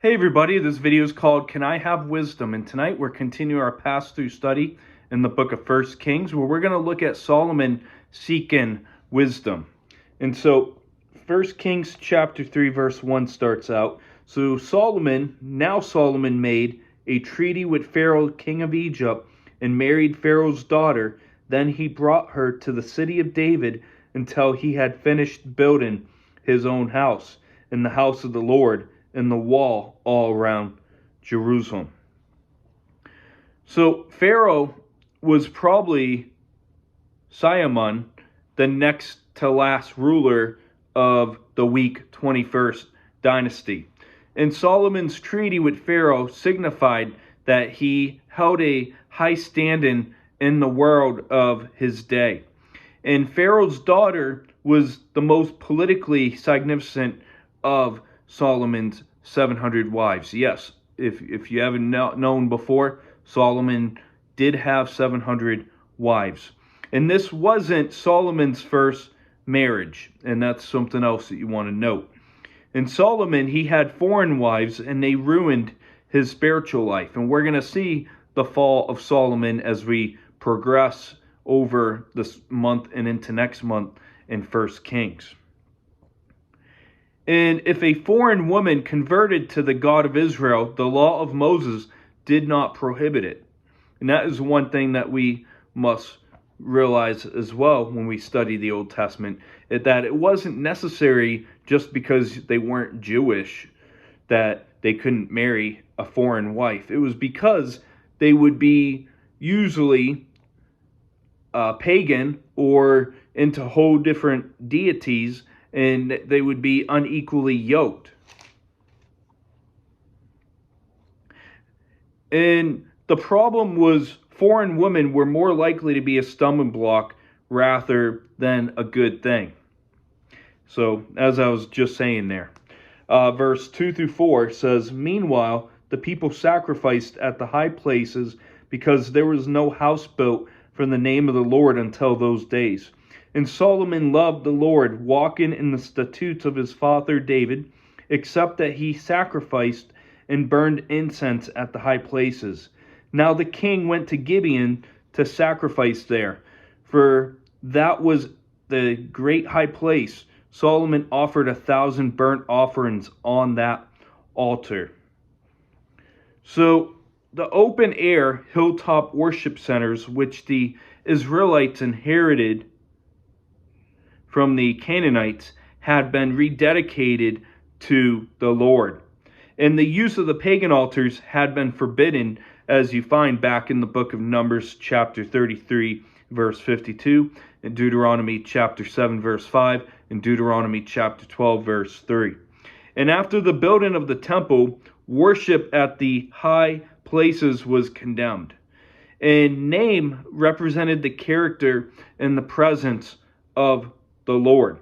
Hey everybody, this video is called Can I Have Wisdom? And tonight we're continuing our pass-through study in the book of 1 Kings, where we're going to look at Solomon seeking wisdom. And so 1 Kings chapter 3 verse 1 starts out, So Solomon made a treaty with Pharaoh, king of Egypt, and married Pharaoh's daughter. Then he brought her to the city of David until he had finished building his own house and the house of the Lord and the wall all around Jerusalem. So Pharaoh was probably Solomon, the next to last ruler of the weak 21st dynasty. And Solomon's treaty with Pharaoh signified that he held a high standing in the world of his day. And Pharaoh's daughter was the most politically significant of Solomon's 700 wives. Yes, if you haven't known before, Solomon did have 700 wives. And this wasn't Solomon's first marriage, and that's something else that you want to note. In Solomon, he had foreign wives, and they ruined his spiritual life. And we're going to see the fall of Solomon as we progress over this month and into next month in 1 Kings. And if a foreign woman converted to the God of Israel, the law of Moses did not prohibit it. And that is one thing that we must realize as well when we study the Old Testament, that it wasn't necessary just because they weren't Jewish that they couldn't marry a foreign wife. It was because they would be usually pagan or into whole different deities, and they would be unequally yoked. And the problem was foreign women were more likely to be a stumbling block rather than a good thing. So, as I was just saying there, verse 2 through 4 says, Meanwhile, the people sacrificed at the high places because there was no house built for the name of the Lord until those days. And Solomon loved the Lord, walking in the statutes of his father David, except that he sacrificed and burned incense at the high places. Now the king went to Gibeon to sacrifice there, for that was the great high place. Solomon offered 1,000 burnt offerings on that altar. So the open air hilltop worship centers, which the Israelites inherited from the Canaanites, had been rededicated to the Lord. And the use of the pagan altars had been forbidden, as you find back in the book of Numbers chapter 33 verse 52, and Deuteronomy chapter 7 verse 5, and Deuteronomy chapter 12 verse 3. And after the building of the temple, worship at the high places was condemned. And name represented the character and the presence of the Lord.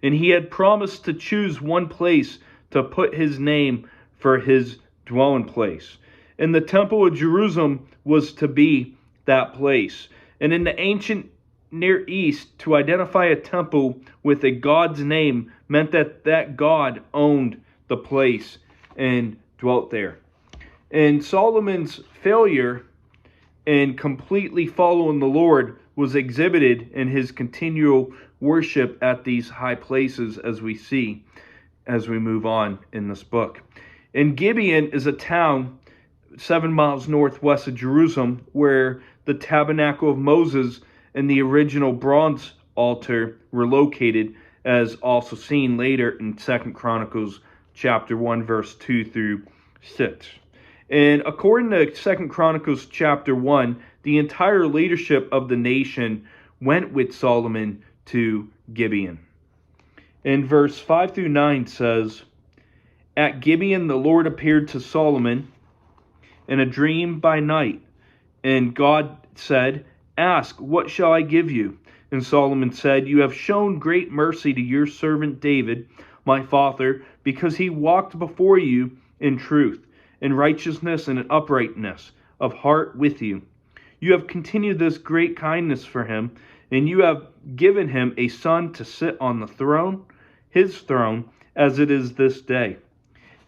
And he had promised to choose one place to put his name for his dwelling place. And the temple of Jerusalem was to be that place. And in the ancient Near East, to identify a temple with a god's name meant that that god owned the place and dwelt there. And Solomon's failure in completely following the Lord was exhibited in his continual worship at these high places, as we see as we move on in this book. And Gibeon is a town 7 miles northwest of Jerusalem where the tabernacle of Moses and the original bronze altar were located, as also seen later in 2 Chronicles chapter 1 verse 2 through 6. And according to 2 Chronicles chapter 1, the entire leadership of the nation went with Solomon to Gibeon. And verse 5 through 9 says, At Gibeon the Lord appeared to Solomon in a dream by night. And God said, Ask, what shall I give you? And Solomon said, You have shown great mercy to your servant David, my father, because he walked before you in truth, in righteousness and in uprightness of heart with you. You have continued this great kindness for him, and you have given him a son to sit on the throne, his throne, as it is this day.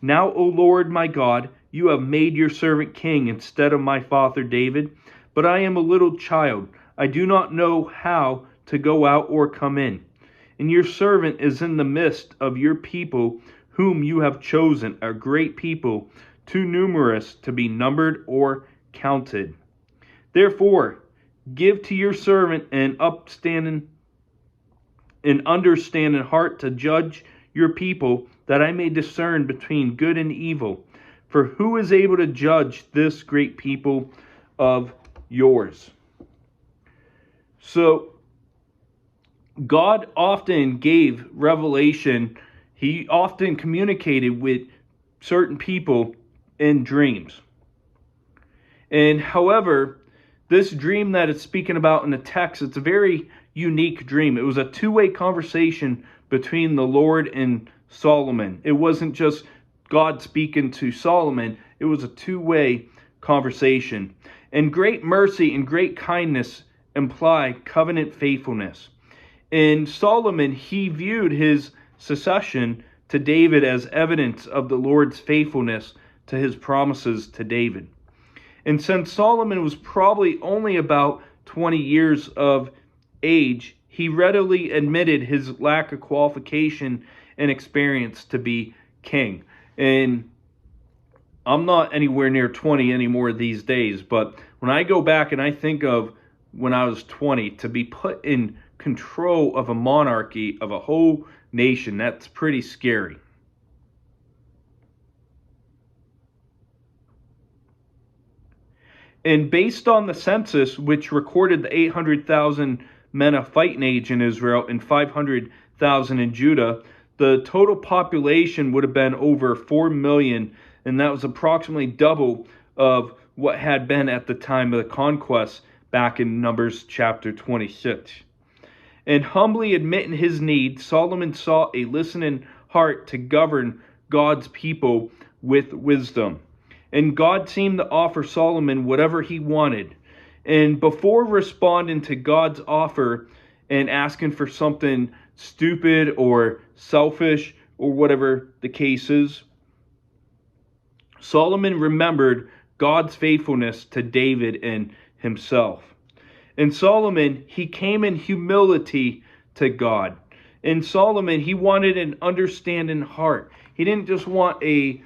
Now, O Lord my God, you have made your servant king instead of my father David, but I am a little child. I do not know how to go out or come in. And your servant is in the midst of your people, whom you have chosen, a great people, too numerous to be numbered or counted. Therefore, give to your servant an understanding heart to judge your people, that I may discern between good and evil. For who is able to judge this great people of yours? So, God often gave revelation. He often communicated with certain people in dreams. And however, this dream that it's speaking about in the text, it's a very unique dream. It was a two-way conversation between the Lord and Solomon. It wasn't just God speaking to Solomon. It was a two-way conversation. And great mercy and great kindness imply covenant faithfulness. And Solomon, he viewed his succession to David as evidence of the Lord's faithfulness to his promises to David. And since Solomon was probably only about 20 years of age, he readily admitted his lack of qualification and experience to be king. And I'm not anywhere near 20 anymore these days, but when I go back and I think of when I was 20, to be put in control of a monarchy, of a whole nation, that's pretty scary. And based on the census, which recorded the 800,000 men of fighting age in Israel and 500,000 in Judah, the total population would have been over 4 million, and that was approximately double of what had been at the time of the conquest back in Numbers chapter 26. And humbly admitting his need, Solomon sought a listening heart to govern God's people with wisdom. And God seemed to offer Solomon whatever he wanted. And before responding to God's offer and asking for something stupid or selfish or whatever the case is, Solomon remembered God's faithfulness to David and himself. And Solomon, he came in humility to God. And Solomon, he wanted an understanding heart. He didn't just want a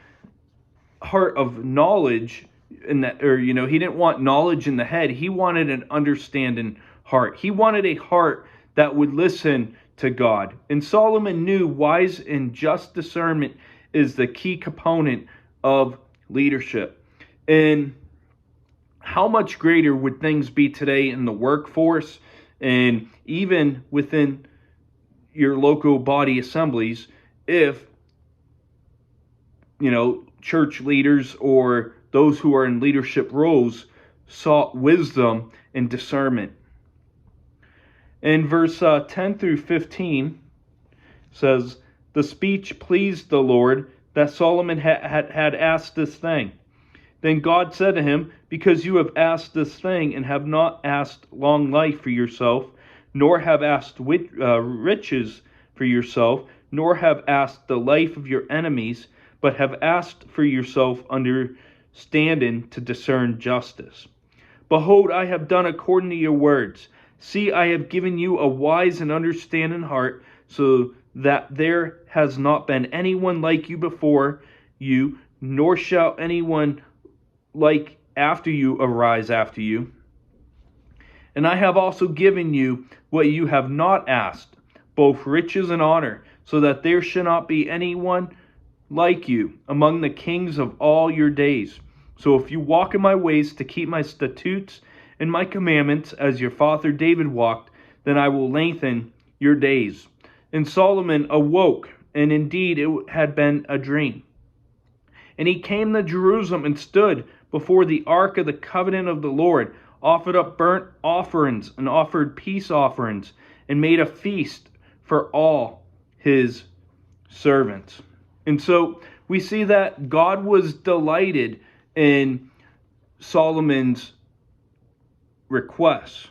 heart of knowledge in that, or he didn't want knowledge in the head. He wanted an understanding heart. He wanted a heart that would listen to God. And Solomon knew wise and just discernment is the key component of leadership. And how much greater would things be today in the workforce and even within your local body assemblies if church leaders or those who are in leadership roles sought wisdom and discernment. In verse 10 through 15 says, the speech pleased the Lord that Solomon had asked this thing. Then God said to him, because you have asked this thing and have not asked long life for yourself, nor have asked riches for yourself, nor have asked the life of your enemies, but have asked for yourself understanding to discern justice. Behold, I have done according to your words. See, I have given you a wise and understanding heart, so that there has not been anyone like you before you, nor shall anyone like after you arise after you. And I have also given you what you have not asked, both riches and honor, so that there shall not be anyone like you among the kings of all your days. So if you walk in my ways to keep my statutes and my commandments as your father David walked, then I will lengthen your days. And Solomon awoke, and indeed it had been a dream. And he came to Jerusalem and stood before the ark of the covenant of the Lord, offered up burnt offerings and offered peace offerings, and made a feast for all his servants. And so we see that God was delighted in Solomon's requests.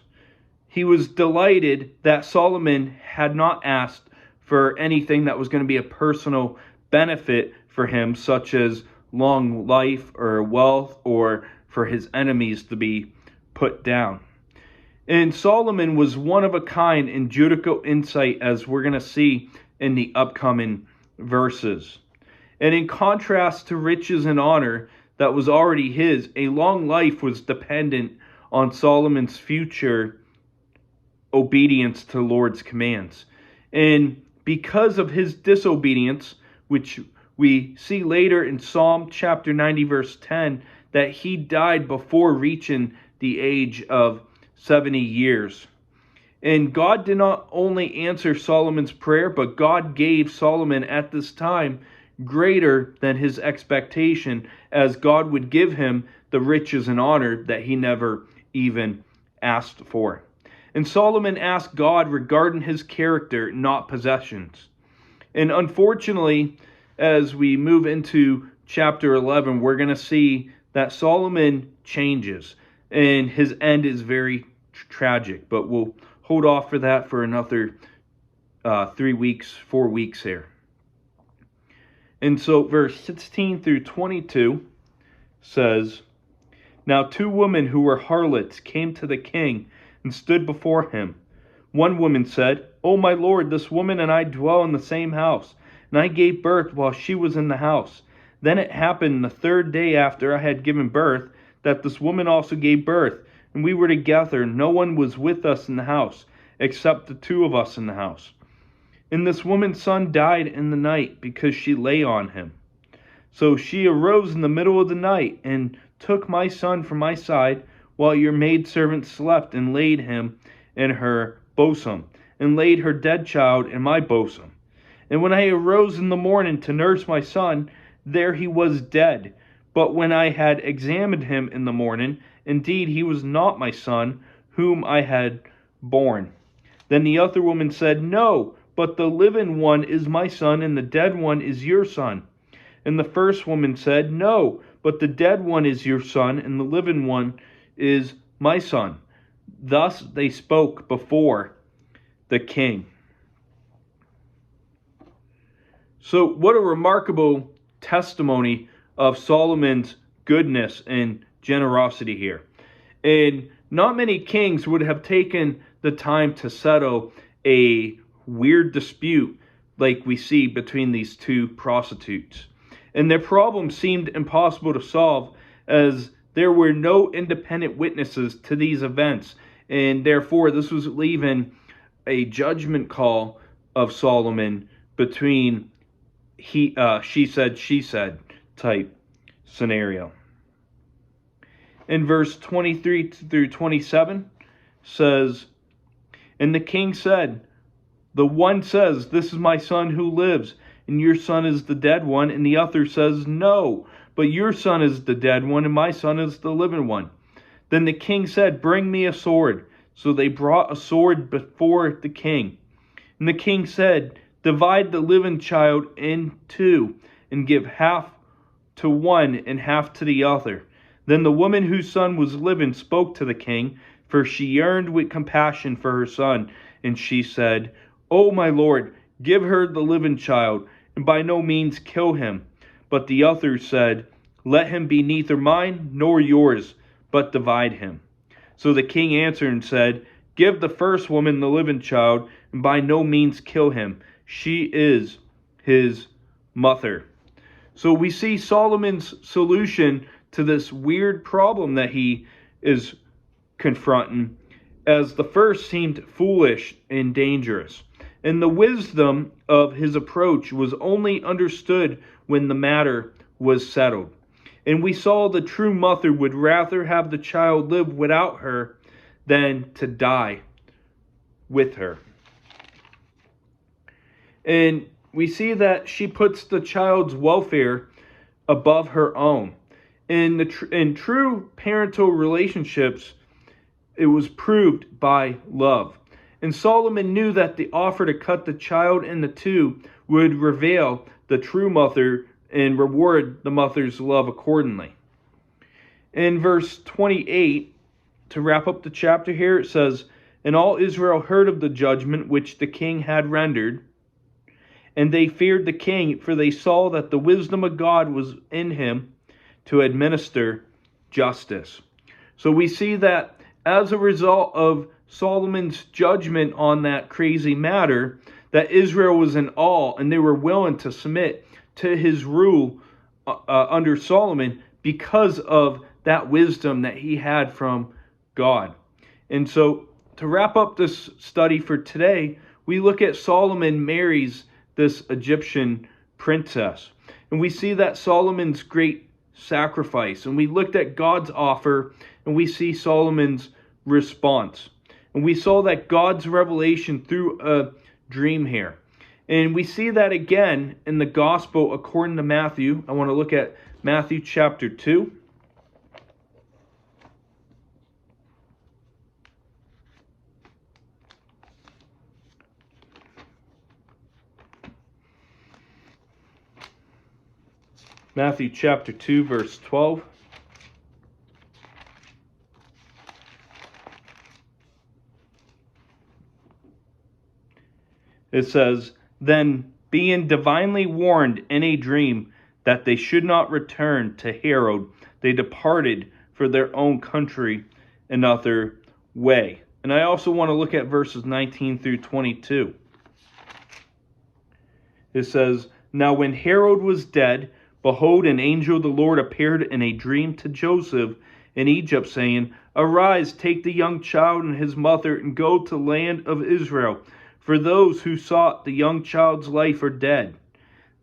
He was delighted that Solomon had not asked for anything that was going to be a personal benefit for him, such as long life or wealth, or for his enemies to be put down. And Solomon was one of a kind in judicial insight, as we're going to see in the upcoming verses. And in contrast to riches and honor that was already his, a long life was dependent on Solomon's future obedience to the Lord's commands. And because of his disobedience, which we see later in Psalm chapter 90, verse 10, that he died before reaching the age of 70 years. And God did not only answer Solomon's prayer, but God gave Solomon at this time greater than his expectation, as God would give him the riches and honor that he never even asked for. And Solomon asked God regarding his character, not possessions. And unfortunately, as we move into chapter 11, we're going to see that Solomon changes, and his end is very tragic. But we'll hold off for that for another 4 weeks here. And so verse 16 through 22 says, Now 2 women who were harlots came to the king and stood before him. One woman said, O my lord, this woman and I dwell in the same house, and I gave birth while she was in the house. Then it happened the 3rd day after I had given birth, that this woman also gave birth, and we were together. No one was with us in the house, except the 2 of us in the house. And this woman's son died in the night, because she lay on him. So she arose in the middle of the night, and took my son from my side, while your maidservant slept, and laid him in her bosom, and laid her dead child in my bosom. And when I arose in the morning to nurse my son, there he was dead. But when I had examined him in the morning, indeed he was not my son, whom I had borne. Then the other woman said, No, but the living one is my son, and the dead one is your son. And the first woman said, No, but the dead one is your son, and the living one is my son. Thus they spoke before the king. So what a remarkable testimony of Solomon's goodness and generosity here. And not many kings would have taken the time to settle a weird dispute like we see between these 2 prostitutes. And their problem seemed impossible to solve, as there were no independent witnesses to these events, and therefore this was leaving a judgment call of Solomon between she said type scenario. In verse 23 through 27 says, And the king said, The one says, This is my son who lives, and your son is the dead one. And the other says, No, but your son is the dead one, and my son is the living one. Then the king said, Bring me a sword. So they brought a sword before the king. And the king said, Divide the living child in 2, and give half to one and half to the other. Then the woman whose son was living spoke to the king, for she yearned with compassion for her son. And she said, O my lord, give her the living child, and by no means kill him. But the other said, Let him be neither mine nor yours, but divide him. So the king answered and said, Give the first woman the living child, and by no means kill him. She is his mother. So we see Solomon's solution to this weird problem that he is confronting, as the first seemed foolish and dangerous. And the wisdom of his approach was only understood when the matter was settled. And we saw the true mother would rather have the child live without her than to die with her. And we see that she puts the child's welfare above her own. In true parental relationships, it was proved by love. And Solomon knew that the offer to cut the child into 2 would reveal the true mother and reward the mother's love accordingly. In verse 28, to wrap up the chapter here, it says, And all Israel heard of the judgment which the king had rendered, And they feared the king, for they saw that the wisdom of God was in him to administer justice. So we see that as a result of Solomon's judgment on that crazy matter, that Israel was in awe and they were willing to submit to his rule under Solomon because of that wisdom that he had from God. And so to wrap up this study for today, we look at Solomon marries this Egyptian princess. And we see that Solomon's great sacrifice. And we looked at God's offer and we see Solomon's response. And we saw that God's revelation through a dream here. And we see that again in the gospel according to Matthew. I want to look at Matthew chapter 2. Matthew chapter 2, verse 12. It says, "Then being divinely warned in a dream that they should not return to Herod, they departed for their own country another way." And I also want to look at verses 19 through 22. It says, "Now when Herod was dead, behold, an angel of the Lord appeared in a dream to Joseph in Egypt, saying, Arise, take the young child and his mother, and go to the land of Israel, for those who sought the young child's life are dead.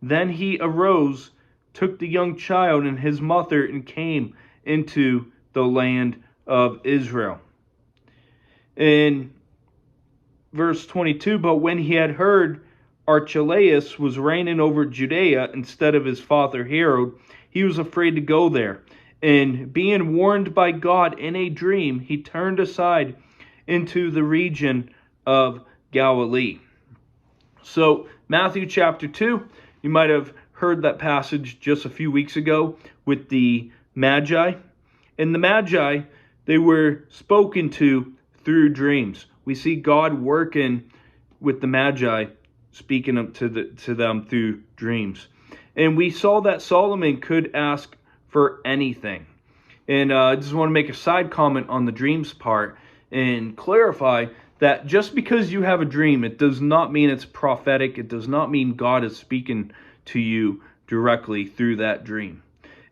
Then he arose, took the young child and his mother, and came into the land of Israel." In verse 22, "But when he had heard Archelaus was reigning over Judea instead of his father Herod, he was afraid to go there. And being warned by God in a dream, he turned aside into the region of Galilee." So, Matthew chapter 2, you might have heard that passage just a few weeks ago with the Magi. And the Magi, they were spoken to through dreams. We see God working with the Magi, speaking up to them through dreams. And we saw that Solomon could ask for anything. And I just want to make a side comment on the dreams part and clarify that just because you have a dream, it does not mean it's prophetic. It does not mean God is speaking to you directly through that dream.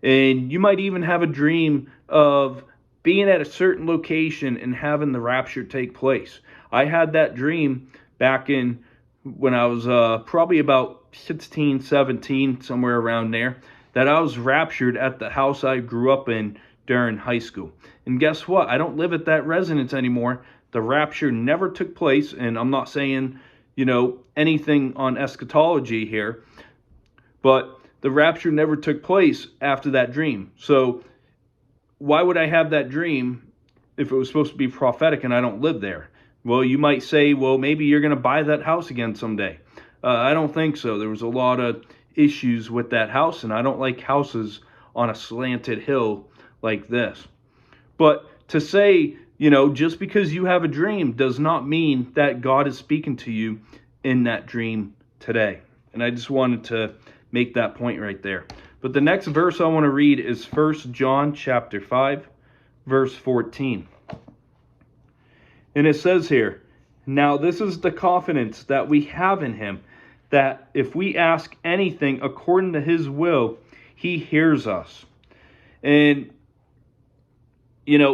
And you might even have a dream of being at a certain location and having the rapture take place. I had that dream back in when I was probably about 16, 17, somewhere around there, that I was raptured at the house I grew up in during high school. And guess what? I don't live at that residence anymore. The rapture never took place, and I'm not saying, anything on eschatology here, but the rapture never took place after that dream. So why would I have that dream if it was supposed to be prophetic and I don't live there? Well, you might say, well, maybe you're going to buy that house again someday. I don't think so. There was a lot of issues with that house, and I don't like houses on a slanted hill like this. But to say, just because you have a dream does not mean that God is speaking to you in that dream today. And I just wanted to make that point right there. But the next verse I want to read is 1 John chapter 5, verse 14. And it says here, "Now this is the confidence that we have in him, that if we ask anything according to his will, he hears us." And,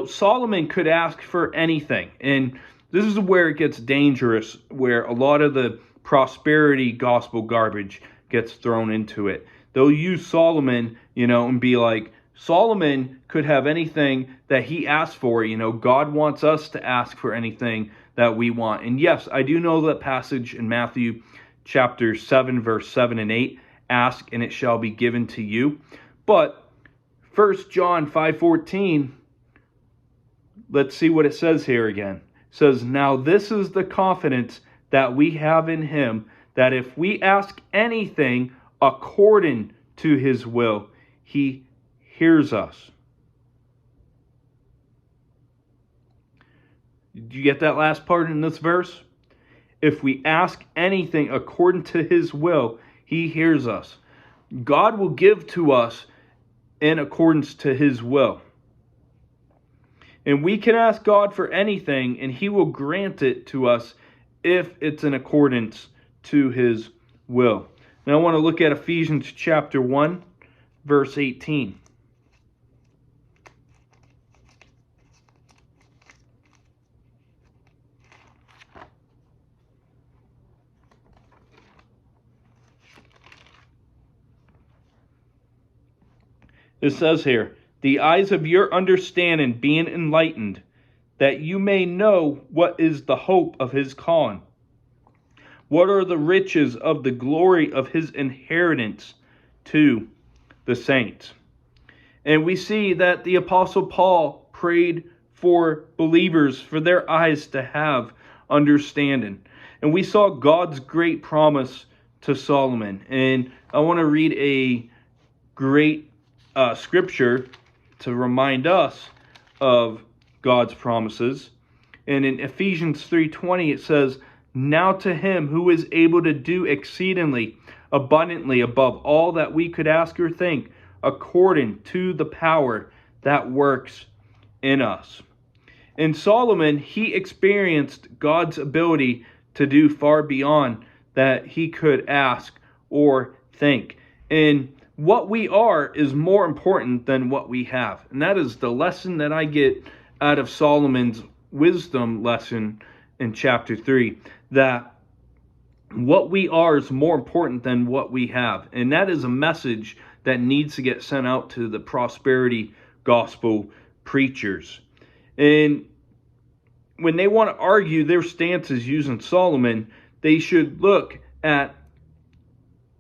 Solomon could ask for anything. And this is where it gets dangerous, where a lot of the prosperity gospel garbage gets thrown into it. They'll use Solomon, and be like, Solomon could have anything that he asked for. God wants us to ask for anything that we want. And yes, I do know that passage in Matthew chapter 7, verse 7 and 8, "Ask and it shall be given to you." But 1 John 5:14, let's see what it says here again. It says, "Now this is the confidence that we have in him, that if we ask anything according to his will, he hears us." Do you get that last part in this verse? if we ask anything according to his will, he hears us. God will give to us in accordance to his will. And we can ask God for anything, and he will grant it to us if it's in accordance to his will. Now I want to look at Ephesians chapter 1, verse 18. It says here, the eyes of your understanding being enlightened, that you may know what is the hope of his calling. What are the riches of the glory of his inheritance to the saints? And we see that the Apostle Paul prayed for believers, for their eyes to have understanding. And we saw God's great promise to Solomon. And I want to read a great scripture to remind us of God's promises. And in Ephesians 3:20 it says, now to him who is able to do exceedingly abundantly above all that we could ask or think, according to the power that works in us. And Solomon, he experienced God's ability to do far beyond that he could ask or think. And what we are is more important than what we have. And that is the lesson that I get out of Solomon's wisdom lesson in chapter 3. That what we are is more important than what we have. And that is a message that needs to get sent out to the prosperity gospel preachers. And when they want to argue their stances using Solomon, they should look at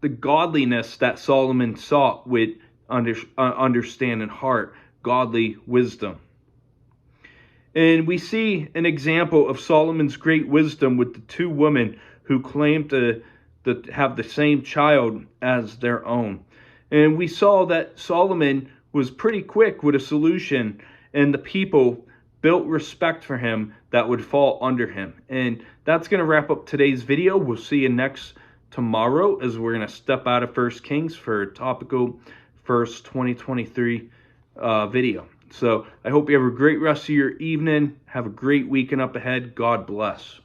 the godliness that Solomon sought with understanding heart, godly wisdom. And we see an example of Solomon's great wisdom with the two women who claimed to have the same child as their own. And we saw that Solomon was pretty quick with a solution, and the people built respect for him that would fall under him. And that's going to wrap up today's video. We'll see you tomorrow as we're going to step out of 1 Kings for a topical first 2023 video. So I hope you have a great rest of your evening. Have a great weekend up ahead. God bless.